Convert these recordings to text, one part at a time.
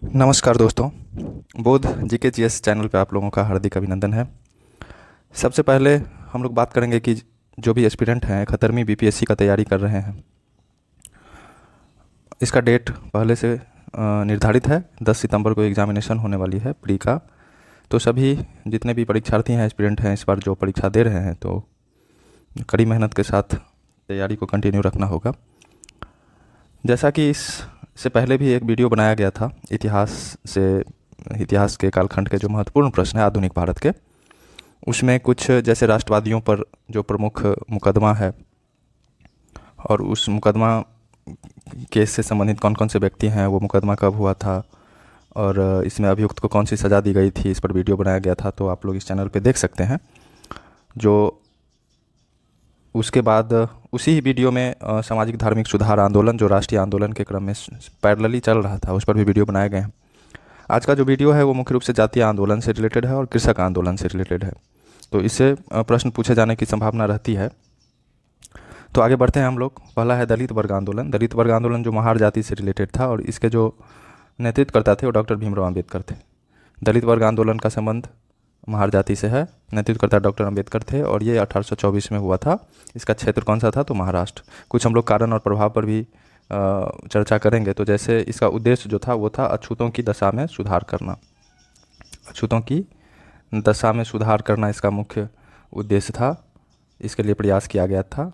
नमस्कार दोस्तों। बोध GKGS चैनल पे आप लोगों का हार्दिक अभिनंदन है। सबसे पहले हम लोग बात करेंगे कि जो भी एस्पिरेंट हैं 71वीं BPSC का तैयारी कर रहे हैं, इसका डेट पहले से निर्धारित है। 10 सितंबर को एग्जामिनेशन होने वाली है प्री का। तो सभी जितने भी परीक्षार्थी हैं, एस्पिरेंट हैं, इस बार जो परीक्षा दे रहे हैं तो कड़ी मेहनत के साथ तैयारी को कंटिन्यू रखना होगा। जैसा कि इससे पहले भी एक वीडियो बनाया गया था इतिहास के कालखंड के जो महत्वपूर्ण प्रश्न हैं आधुनिक भारत के, उसमें कुछ जैसे राष्ट्रवादियों पर जो प्रमुख मुकदमा है और उस मुकदमा केस से संबंधित कौन कौन से व्यक्ति हैं, वो मुकदमा कब हुआ था और इसमें अभियुक्त को कौन सी सज़ा दी गई थी, इस पर वीडियो बनाया गया था। तो आप लोग इस चैनल पे देख सकते हैं। जो उसके बाद उसी ही वीडियो में सामाजिक धार्मिक सुधार आंदोलन जो राष्ट्रीय आंदोलन के क्रम में पैरेलली चल रहा था, उस पर भी वीडियो बनाए गए हैं। आज का जो वीडियो है वो मुख्य रूप से जातीय आंदोलन से रिलेटेड है और कृषक आंदोलन से रिलेटेड है, तो इससे प्रश्न पूछे जाने की संभावना रहती है। तो आगे बढ़ते हैं हम लोग। पहला है दलित वर्ग आंदोलन। दलित वर्ग आंदोलन जो महार जाति से रिलेटेड था और इसके जो नेतृत्व करता थे वो डॉक्टर भीमराव अम्बेडकर थे। दलित वर्ग आंदोलन का संबंध महार जाति से है, नेतृत्वकर्ता डॉक्टर अम्बेडकर थे और ये 1824 में हुआ था। इसका क्षेत्र कौन सा था? तो महाराष्ट्र। कुछ हम लोग कारण और प्रभाव पर भी चर्चा करेंगे। तो जैसे इसका उद्देश्य जो था वो था अछूतों की दशा में सुधार करना। अछूतों की दशा में सुधार करना इसका मुख्य उद्देश्य था, इसके लिए प्रयास किया गया था।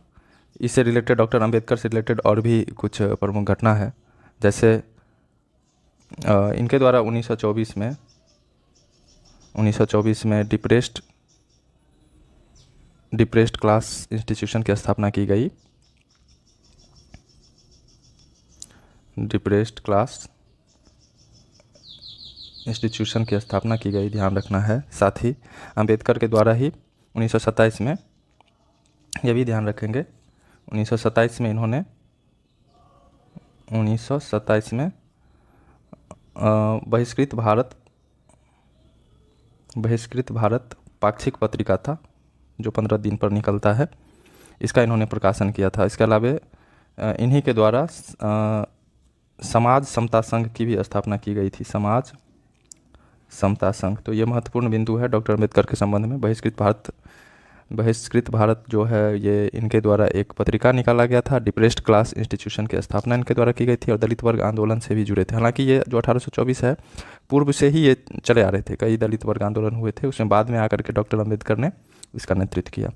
इससे रिलेटेड डॉक्टर अम्बेडकर से रिलेटेड और भी कुछ प्रमुख घटना है। जैसे इनके द्वारा 1924 में डिप्रेस्ड क्लास इंस्टीट्यूशन की स्थापना की गई। डिप्रेस्ड क्लास इंस्टीट्यूशन की स्थापना की गई, ध्यान रखना है। साथ ही अंबेडकर के द्वारा ही 1927 में, ये भी ध्यान रखेंगे, 1927 में इन्होंने 1927 में बहिष्कृत भारत पाक्षिक पत्रिका था जो 15 दिन पर निकलता है, इसका इन्होंने प्रकाशन किया था। इसके अलावा इन्हीं के द्वारा समाज समता संघ की भी स्थापना की गई थी। समाज समता संघ, तो ये महत्वपूर्ण बिंदु है डॉक्टर अम्बेडकर के संबंध में। बहिष्कृत भारत जो है ये इनके द्वारा एक पत्रिका निकाला गया था। डिप्रेस्ड क्लास इंस्टीट्यूशन की स्थापना इनके द्वारा की गई थी और दलित वर्ग आंदोलन से भी जुड़े थे। हालांकि ये जो 1824 है पूर्व से ही ये चले आ रहे थे, कई दलित वर्ग आंदोलन हुए थे, उसमें बाद में आकर के डॉक्टर अम्बेडकर ने इसका नेतृत्व किया।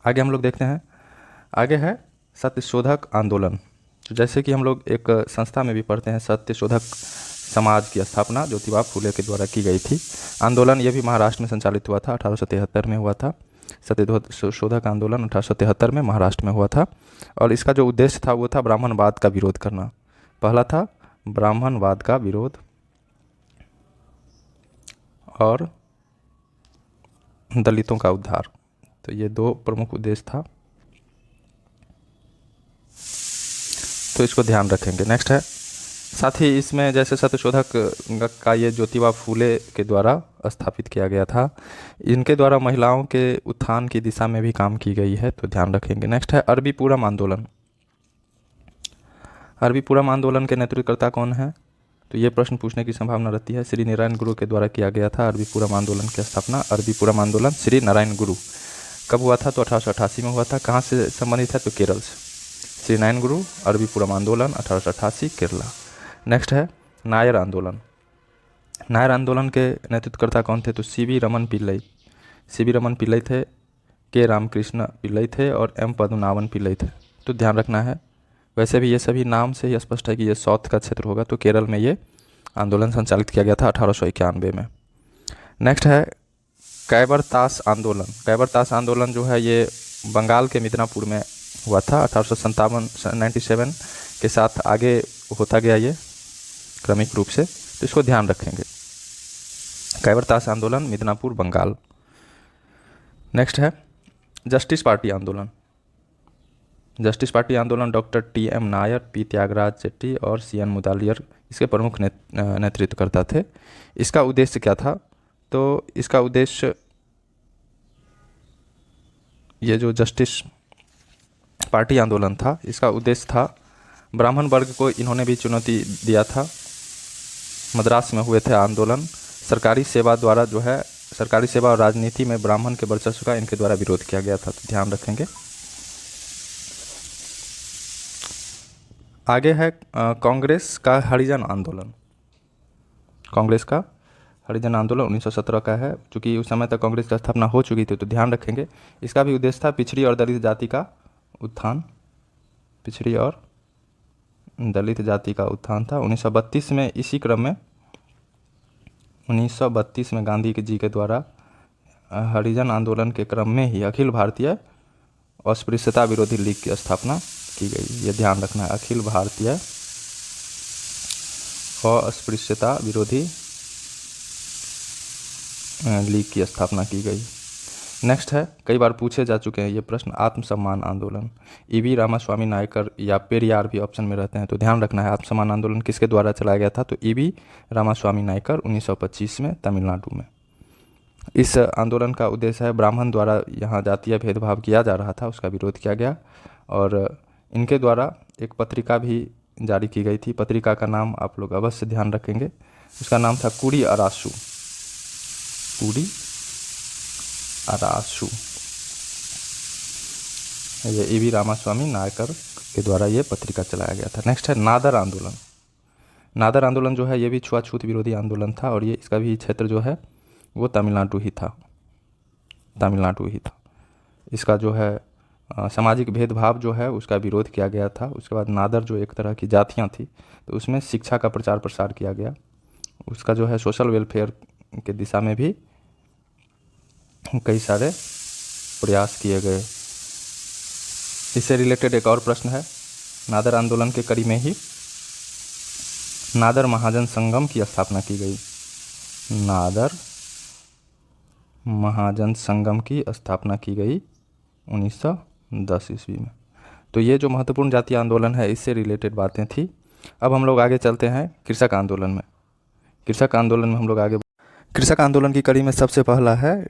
आगे हम लोग देखते हैं, आगे है सत्यशोधक आंदोलन। तो जैसे कि हम लोग एक संस्था में भी पढ़ते हैं, सत्यशोधक समाज की स्थापना ज्योतिबा फुले के द्वारा की गई थी। आंदोलन ये भी महाराष्ट्र में संचालित हुआ था, 1873 में हुआ था। सत्यशोधक आंदोलन 1873 में महाराष्ट्र में हुआ था और इसका जो उद्देश्य था वो था ब्राह्मणवाद का विरोध करना। पहला था ब्राह्मणवाद का विरोध और दलितों का उद्धार, तो ये दो प्रमुख उद्देश्य था, तो इसको ध्यान रखेंगे। नेक्स्ट है, साथ ही इसमें जैसे सत्यशोधक का ये ज्योतिबा फूले के द्वारा स्थापित किया गया था, इनके द्वारा महिलाओं के उत्थान की दिशा में भी काम की गई है, तो ध्यान रखेंगे। नेक्स्ट है अरबी पूरम आंदोलन। अरबी पूरम आंदोलन के नेतृत्वकर्ता कौन है? तो ये प्रश्न पूछने की संभावना रहती है। श्री नारायण गुरु के द्वारा किया गया था अरबी पूरम आंदोलन की स्थापना। अरबी पूरम आंदोलन श्री नारायण गुरु कब हुआ था? तो 1888 में हुआ था। कहाँ से संबंधित है? तो केरल से। श्री नारायण गुरु अरबी पूरम आंदोलन 1888 केरला। नेक्स्ट है नायर आंदोलन। नायर आंदोलन के नेतृत्वकर्ता कौन थे? तो सीवी रमन पिल्लई। सीवी रमन पिल्लई थे, के रामकृष्ण पिल्लई थे और एम पद्मनाभन पिल्लई थे, तो ध्यान रखना है। वैसे भी ये सभी नाम से ही स्पष्ट है कि ये साउथ का क्षेत्र होगा, तो केरल में ये आंदोलन संचालित किया गया था 1891 में। नेक्स्ट है कैबर ताश आंदोलन। कैबर ताश आंदोलन जो है ये बंगाल के मिदनापुर में हुआ था 1897 के साथ आगे होता गया ये क्रमिक रूप से, तो इसको ध्यान रखेंगे। कैबर ताश आंदोलन मिदनापुर बंगाल। नेक्स्ट है जस्टिस पार्टी आंदोलन। जस्टिस पार्टी आंदोलन doctor TM Nair, P Thyagaraja Chetty और CN मुदालियर इसके प्रमुख नेतृत्वकर्ता थे। इसका उद्देश्य क्या था? तो इसका उद्देश्य, ये जो जस्टिस पार्टी आंदोलन था इसका उद्देश्य था, ब्राह्मण वर्ग को इन्होंने भी चुनौती दिया था मद्रास में हुए थे आंदोलन। सरकारी सेवा द्वारा जो है, सरकारी सेवा और राजनीति में ब्राह्मण के वर्चस्व का इनके द्वारा विरोध किया गया था, तो ध्यान रखेंगे। आगे है कांग्रेस का हरिजन आंदोलन। कांग्रेस का हरिजन आंदोलन 1917 का है। चूँकि उस समय तक कांग्रेस की स्थापना हो चुकी थी, तो ध्यान रखेंगे। इसका भी उद्देश्य था पिछड़ी और दलित जाति का उत्थान, पिछड़ी और दलित जाति का उत्थान था। 1932 में इसी क्रम में 1932 में गांधी जी के द्वारा हरिजन आंदोलन के क्रम में ही अखिल भारतीय अस्पृश्यता विरोधी लीग की स्थापना की गई। ये ध्यान रखना है, अखिल भारतीय अस्पृश्यता विरोधी लीग की स्थापना की गई। नेक्स्ट है, कई बार पूछे जा चुके हैं ये प्रश्न, आत्मसम्मान आंदोलन। ईवी रामास्वामी नायकर या पेरियार भी ऑप्शन में रहते हैं, तो ध्यान रखना है आत्मसम्मान आंदोलन किसके द्वारा चलाया गया था, तो ईवी रामास्वामी नायकर 1925 में तमिलनाडु में। इस आंदोलन का उद्देश्य है ब्राह्मण द्वारा यहाँ जातीय भेदभाव किया जा रहा था, उसका विरोध किया गया। और इनके द्वारा एक पत्रिका भी जारी की गई थी। पत्रिका का नाम आप लोग अवश्य ध्यान रखेंगे, उसका नाम था कुड़ी अरासू, कुड़ी अरासू। ये ईवी रामास्वामी नायकर के द्वारा ये पत्रिका चलाया गया था। नेक्स्ट है नादर आंदोलन। नादर आंदोलन जो है ये भी छुआछूत विरोधी आंदोलन था, और ये इसका भी क्षेत्र जो है वो तमिलनाडु ही था, तमिलनाडु ही था। इसका जो है सामाजिक भेदभाव जो है उसका विरोध किया गया था। उसके बाद नादर जो एक तरह की जातियां थी, तो उसमें शिक्षा का प्रचार प्रसार किया गया। उसका जो है सोशल वेलफेयर के दिशा में भी कई सारे प्रयास किए गए। इससे रिलेटेड एक और प्रश्न है, नादर आंदोलन के कड़ी में ही नादर महाजन संगम की स्थापना की गई। नादर महाजन संगम की स्थापना की गई 1910 ईस्वी में। तो ये जो महत्वपूर्ण जातीय आंदोलन है इससे रिलेटेड बातें थी। अब हम लोग आगे चलते हैं कृषक आंदोलन में। कृषक आंदोलन में हम लोग आगे, कृषक आंदोलन की कड़ी में सबसे पहला है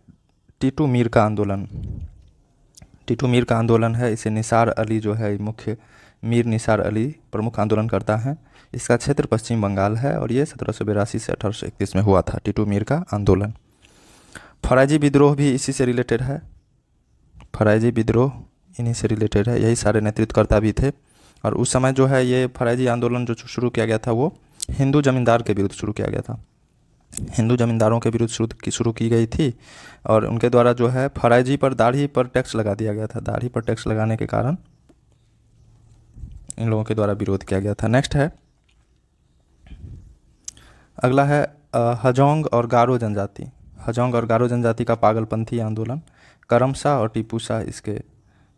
टीटू मीर का आंदोलन। टीटू मीर का आंदोलन है, इसे निसार अली जो है मुख्य, मीर निसार अली प्रमुख आंदोलन करता है। इसका क्षेत्र पश्चिम बंगाल है और ये 1782 से 1831 में हुआ था, टीटू मीर का आंदोलन। फराजी विद्रोह भी इसी से रिलेटेड है, फराजी विद्रोह इन्हीं से रिलेटेड है, यही सारे नेतृत्वकर्ता भी थे। और उस समय जो है ये फराजी आंदोलन जो शुरू किया गया था वो हिंदू जमींदार के विरुद्ध शुरू किया गया था, हिंदू जमींदारों के विरुद्ध शुरू की गई थी। और उनके द्वारा जो है फराजी पर दाढ़ी पर टैक्स लगा दिया गया था। दाढ़ी पर टैक्स लगाने के कारण इन लोगों के द्वारा विरोध किया गया था। नेक्स्ट है, अगला है हजोंग और गारो जनजाति। हजोंग और गारो जनजाति का पागलपंथी आंदोलन, करमशाह और टीपू शाह इसके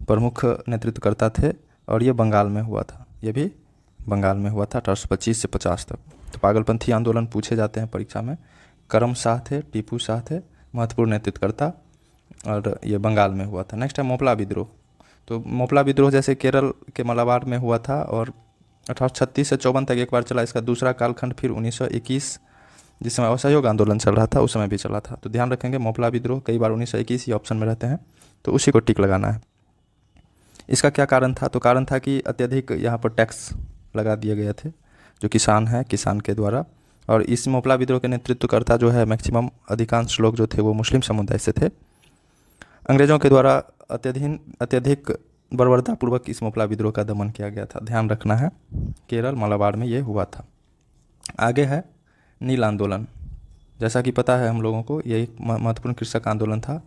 प्रमुख नेतृत्वकर्ता थे और ये बंगाल में हुआ था, ये भी बंगाल में हुआ था 1825 से 50 तक। तो पागलपंथी आंदोलन पूछे जाते हैं परीक्षा में। करमशाह थे, टीपू शाह थे महत्वपूर्ण नेतृत्वकर्ता, और ये बंगाल में हुआ था। नेक्स्ट है मोपला विद्रोह। तो मोपला विद्रोह जैसे केरल के मलाबार में हुआ था और 1836 से 54 तक एक बार चला। इसका दूसरा कालखंड फिर 1921, जिस समय असहयोग आंदोलन चल रहा था उस समय भी चला था। तो ध्यान रखेंगे मोपला विद्रोह कई बार 1921 ही ऑप्शन में रहते हैं, तो उसी को टिक लगाना है। इसका क्या कारण था, तो कारण था कि अत्यधिक यहाँ पर टैक्स लगा दिए गए थे जो किसान है, किसान के द्वारा। और इस मोपला विद्रोह के नेतृत्वकर्ता जो है मैक्सिमम अधिकांश लोग जो थे वो मुस्लिम समुदाय से थे। अंग्रेज़ों के द्वारा अत्यधिक बर्बरतापूर्वक इस मोपला विद्रोह का दमन किया गया था, ध्यान रखना है। केरल मलाबार में ये हुआ था। आगे है नील आंदोलन। जैसा कि पता है हम लोगों को, ये एक महत्वपूर्ण कृषक आंदोलन था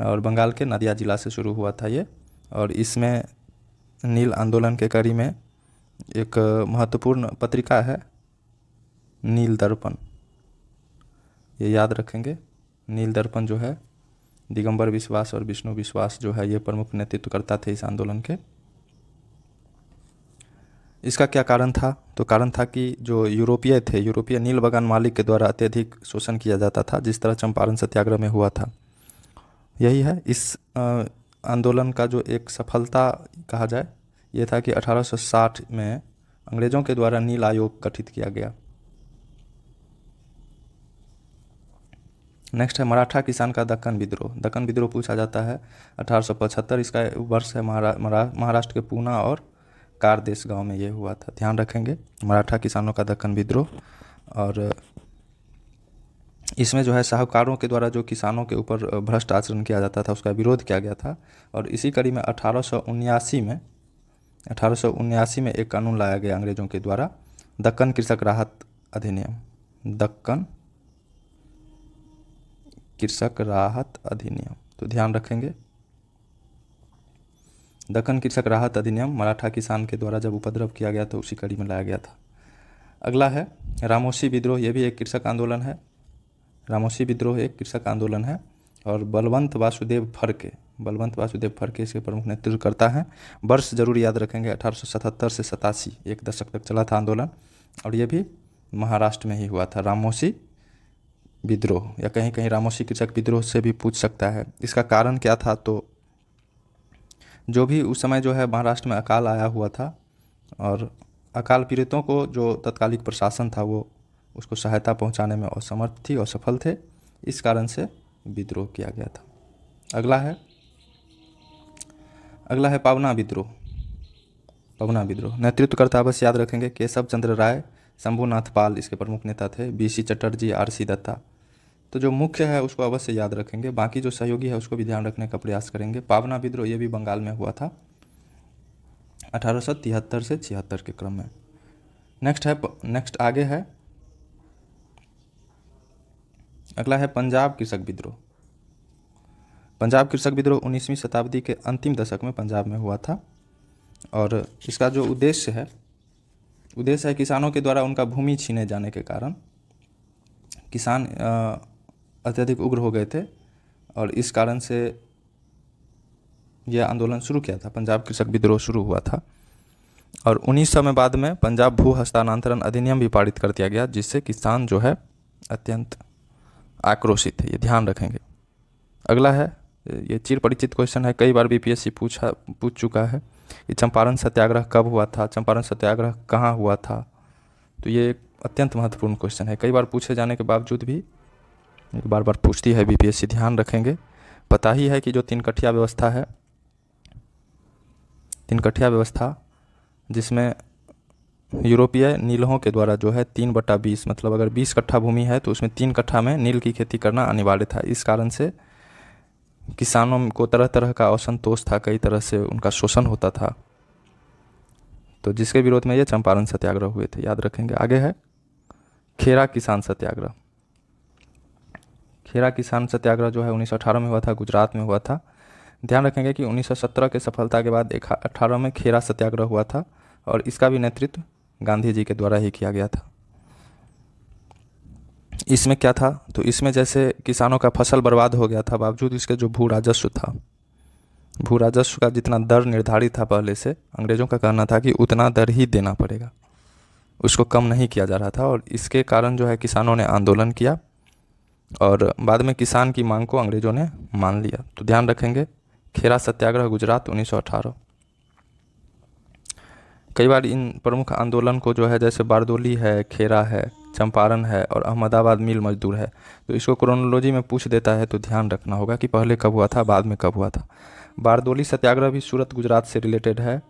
और बंगाल के नदिया जिला से शुरू हुआ था ये। और इसमें नील आंदोलन के कड़ी में एक महत्वपूर्ण पत्रिका है नील दर्पण, ये याद रखेंगे। नील दर्पण जो है दिगंबर विश्वास और विष्णु विश्वास जो है ये प्रमुख नेतृत्वकर्ता थे इस आंदोलन के। इसका क्या कारण था, तो कारण था कि जो यूरोपीय नील बगान मालिक के द्वारा अत्यधिक शोषण किया जाता था, जिस तरह चंपारण सत्याग्रह में हुआ था। यही है इस आंदोलन का जो एक सफलता कहा जाए, ये था कि 1860 में अंग्रेज़ों के द्वारा नील आयोग गठित किया गया। नेक्स्ट है मराठा किसान का दक्कन विद्रोह। दक्कन विद्रोह पूछा जाता है 1875, इसका वर्ष है महाराष्ट्र के पूना और कारदेश गांव में ये हुआ था, ध्यान रखेंगे। मराठा किसानों का दक्कन विद्रोह और इसमें जो है साहूकारों के द्वारा जो किसानों के ऊपर भ्रष्ट आचरण किया जाता था उसका विरोध किया गया था। और इसी कड़ी में 1879 में एक कानून लाया गया अंग्रेज़ों के द्वारा, दक्कन कृषक राहत अधिनियम। दक्कन कृषक राहत अधिनियम, तो ध्यान रखेंगे दक्कन कृषक राहत अधिनियम मराठा किसान के द्वारा जब उपद्रव किया गया तो उसी कड़ी में लाया गया था। अगला है रामोसी विद्रोह, ये भी एक कृषक आंदोलन है। रामोसी विद्रोह एक कृषक आंदोलन है और बलवंत वासुदेव फड़के इसके प्रमुख नेतृत्व करता है। वर्ष जरूर याद रखेंगे 1877 से 87, एक दशक तक चला था आंदोलन और ये भी महाराष्ट्र में ही हुआ था। रामोसी विद्रोह या कहीं कहीं रामोसी कृषक विद्रोह से भी पूछ सकता है। इसका कारण क्या था, तो जो भी उस समय जो है महाराष्ट्र में अकाल आया हुआ था और अकाल पीड़ितों को जो तत्कालिक प्रशासन था वो उसको सहायता पहुंचाने में असमर्थ थी, असफल थे, इस कारण से विद्रोह किया गया था। अगला है पावना विद्रोह। नेतृत्वकर्ता बस याद रखेंगे केशव चंद्र राय, शंभुनाथ पाल इसके प्रमुख नेता थे, बीसी चटर्जी, आरसी दत्ता। तो जो मुख्य है उसको अवश्य याद रखेंगे, बाकी जो सहयोगी है उसको भी ध्यान रखने का प्रयास करेंगे। पावना विद्रोह ये भी बंगाल में हुआ था 1873 से 76 के क्रम में। अगला है पंजाब कृषक विद्रोह। 19वीं शताब्दी के अंतिम दशक में पंजाब में हुआ था और इसका जो उद्देश्य है किसानों के द्वारा उनका भूमि छीने जाने के कारण किसान अत्यधिक उग्र हो गए थे और इस कारण से यह आंदोलन शुरू किया था, पंजाब कृषक विद्रोह शुरू हुआ था। और 1900 में बाद में पंजाब भू हस्तांतरण अधिनियम भी पारित कर दिया गया, जिससे किसान जो है अत्यंत आक्रोशित थे, ये ध्यान रखेंगे। अगला है, ये चिर परिचित क्वेश्चन है, कई बार बीपीएससी पूछ चुका है, ये चंपारण सत्याग्रह कब हुआ था, चंपारण सत्याग्रह कहाँ हुआ था। तो ये एक अत्यंत महत्वपूर्ण क्वेश्चन है, कई बार पूछे जाने के बावजूद भी बार बार पूछती है बीपीएससी, ध्यान रखेंगे। पता ही है कि जो तीन कठिया व्यवस्था जिसमें यूरोपीय नीलों के द्वारा जो है 3/20, मतलब अगर 20 कट्ठा भूमि है तो उसमें 3 कट्ठा में नील की खेती करना अनिवार्य था। इस कारण से किसानों को तरह तरह का असंतोष था, कई तरह से उनका शोषण होता था, तो जिसके विरोध में ये चंपारण सत्याग्रह हुए थे, याद रखेंगे। आगे है खेरा किसान सत्याग्रह। खेरा किसान सत्याग्रह जो है 1918 में हुआ था, गुजरात में हुआ था। ध्यान रखेंगे कि 1917 के सफलता के बाद 18 में खेरा सत्याग्रह हुआ था और इसका भी नेतृत्व गांधी जी के द्वारा ही किया गया था। इसमें क्या था, तो इसमें जैसे किसानों का फसल बर्बाद हो गया था, बावजूद इसके जो भू राजस्व का जितना दर निर्धारित था पहले से, अंग्रेज़ों का कहना था कि उतना दर ही देना पड़ेगा, उसको कम नहीं किया जा रहा था। और इसके कारण जो है किसानों ने आंदोलन किया और बाद में किसान की मांग को अंग्रेज़ों ने मान लिया। तो ध्यान रखेंगे खेरा सत्याग्रह गुजरात 1918। कई बार इन प्रमुख आंदोलन को जो है जैसे बारदोली है, खेरा है, चंपारण है और अहमदाबाद मिल मजदूर है, तो इसको क्रोनोलॉजी में पूछ देता है, तो ध्यान रखना होगा कि पहले कब हुआ था, बाद में कब हुआ था। बारदोली सत्याग्रह भी सूरत गुजरात से रिलेटेड है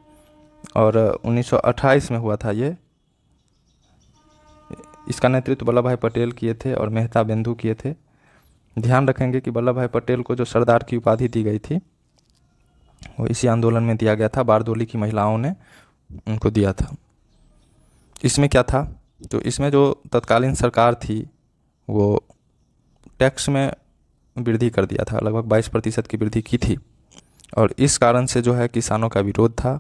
और 1928 में हुआ था ये। इसका नेतृत्व वल्लभ भाई पटेल किए थे और मेहता बिंदु किए थे। ध्यान रखेंगे कि वल्लभ भाई पटेल को जो सरदार की उपाधि दी गई थी वो इसी आंदोलन में दिया गया था, बारदोली की महिलाओं ने उनको दिया था। इसमें क्या था, तो इसमें जो तत्कालीन सरकार थी वो टैक्स में वृद्धि कर दिया था, लगभग 22% की वृद्धि की थी और इस कारण से जो है किसानों का विरोध था।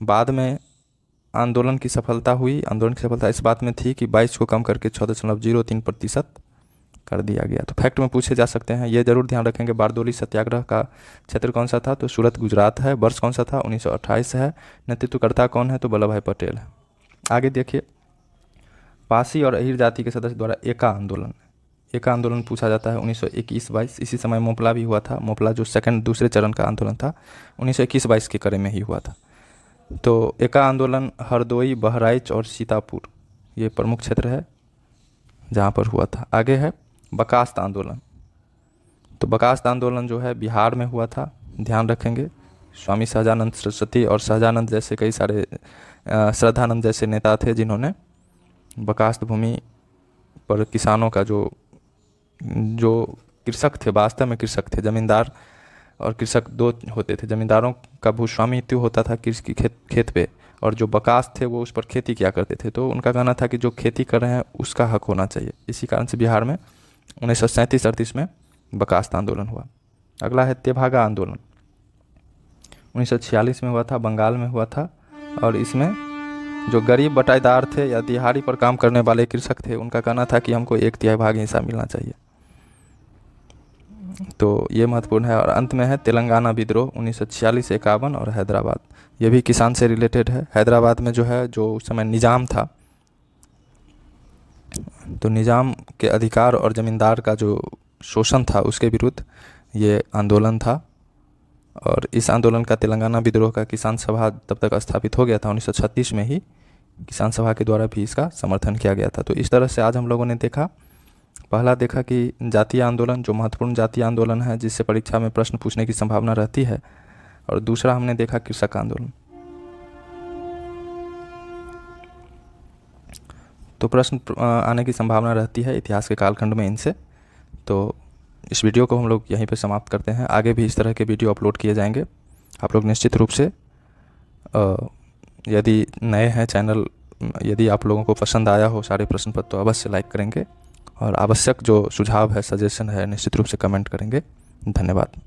बाद में आंदोलन की सफलता हुई। आंदोलन की सफलता इस बात में थी कि 22 को कम करके 6.03% कर दिया गया। तो फैक्ट में पूछे जा सकते हैं, ये जरूर ध्यान रखेंगे। बारदोली सत्याग्रह का क्षेत्र कौन सा था, तो सूरत गुजरात है। वर्ष कौन सा था, 1928 है। नेतृत्वकर्ता कौन है, तो वल्लभ भाई पटेल है। आगे देखिए, पासी और अहिर जाति के सदस्य द्वारा एका आंदोलन पूछा जाता है 1921-22। इसी समय मोपला भी हुआ था। मोपला जो दूसरे चरण का आंदोलन था 1921-22 के कड़े में ही हुआ था। तो एका आंदोलन हरदोई, बहराइच और सीतापुर ये प्रमुख क्षेत्र है जहाँ पर हुआ था। आगे है बकास्त आंदोलन। तो बकास्त आंदोलन जो है बिहार में हुआ था, ध्यान रखेंगे। स्वामी सहजानंद सरस्वती और सहजानंद जैसे कई सारे श्रद्धानंद जैसे नेता थे जिन्होंने बकास्त भूमि पर किसानों का जो कृषक थे, वास्तव में कृषक थे, ज़मींदार और कृषक दो होते थे। ज़मींदारों का भूस्वामित्व होता था कृषि की खेत पे, और जो बकास थे वो उस पर खेती किया करते थे। तो उनका कहना था कि जो खेती कर रहे हैं उसका हक होना चाहिए। इसी कारण से बिहार में 1937-38 में बकास्त आंदोलन हुआ। अगला है तेभागा आंदोलन, 1946 में हुआ था, बंगाल में हुआ था। और इसमें जो गरीब बटाईदार थे या दिहाड़ी पर काम करने वाले कृषक थे, उनका कहना था कि हमको 1/3 भाग हिस्सा मिलना चाहिए। तो ये महत्वपूर्ण है। और अंत में है तेलंगाना विद्रोह 1946-51 और हैदराबाद, ये भी किसान से रिलेटेड है। हैदराबाद में जो है, जो उस समय निज़ाम था, तो निज़ाम के अधिकार और ज़मींदार का जो शोषण था उसके विरुद्ध ये आंदोलन था। और इस आंदोलन का, तेलंगाना विद्रोह का, किसान सभा तब तक स्थापित हो गया था। 1936 में ही किसान सभा के द्वारा भी इसका समर्थन किया गया था। तो इस तरह से आज हम लोगों ने देखा, पहला देखा कि जातीय आंदोलन, जो महत्वपूर्ण जातीय आंदोलन है जिससे परीक्षा में प्रश्न पूछने की संभावना रहती है, और दूसरा हमने देखा कृषक आंदोलन। तो प्रश्न आने की संभावना रहती है इतिहास के कालखंड में इनसे। तो इस वीडियो को हम लोग यहीं पे समाप्त करते हैं। आगे भी इस तरह के वीडियो अपलोड किए जाएंगे। आप लोग निश्चित रूप से यदि नए हैं चैनल, यदि आप लोगों को पसंद आया हो सारे प्रश्न पत्र, तो अवश्य लाइक करेंगे, और आवश्यक जो सुझाव है, सजेशन है, निश्चित रूप से कमेंट करेंगे। धन्यवाद।